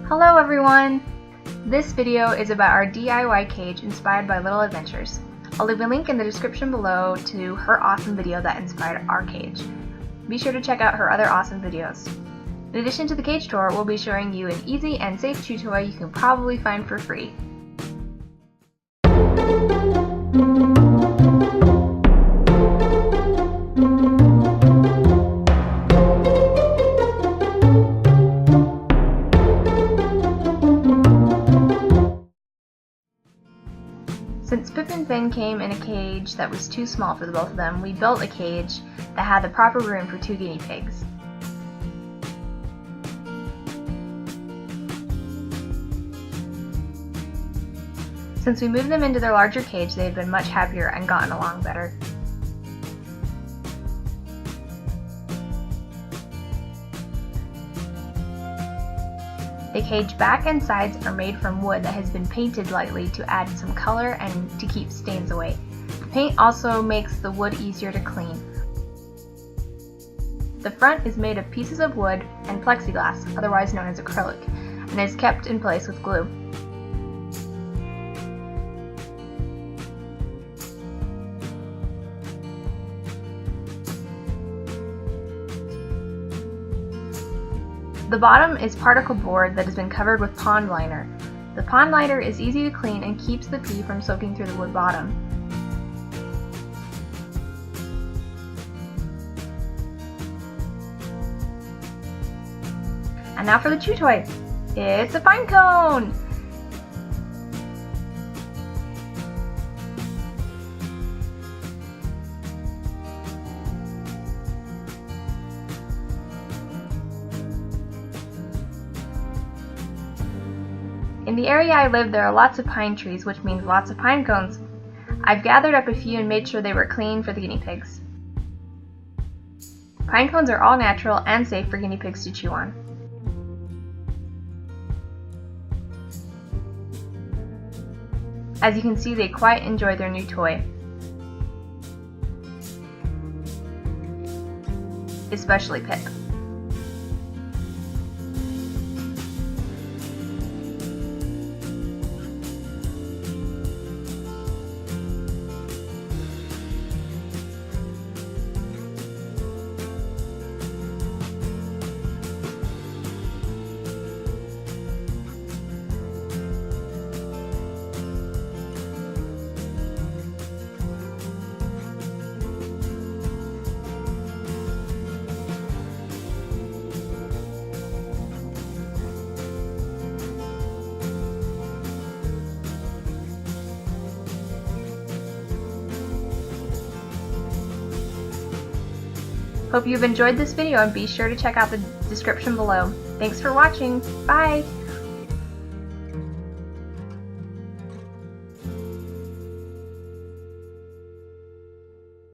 Hello everyone! This video is about our DIY cage inspired by Little Adventures. I'll leave a link in the description below to her awesome video that inspired our cage. Be sure to check out her other awesome videos. In addition to the cage tour, we'll be showing you an easy and safe chew toy you can probably find for free. Since Pip and Fyn came in a cage that was too small for the both of them, we built a cage that had the proper room for 2 guinea pigs. Since we moved them into their larger cage, they have been much happier and gotten along better. The cage back and sides are made from wood that has been painted lightly to add some color and to keep stains away. The paint also makes the wood easier to clean. The front is made of pieces of wood and plexiglass, otherwise known as acrylic, and is kept in place with glue. The bottom is particle board that has been covered with pond liner. The pond liner is easy to clean and keeps the pee from soaking through the wood bottom. And now for the chew toy. It's a pine cone! In the area I live, there are lots of pine trees, which means lots of pine cones. I've gathered up a few and made sure they were clean for the guinea pigs. Pine cones are all natural and safe for guinea pigs to chew on. As you can see, they quite enjoy their new toy. Especially Pip. Hope you've enjoyed this video and be sure to check out the description below. Thanks for watching. Bye!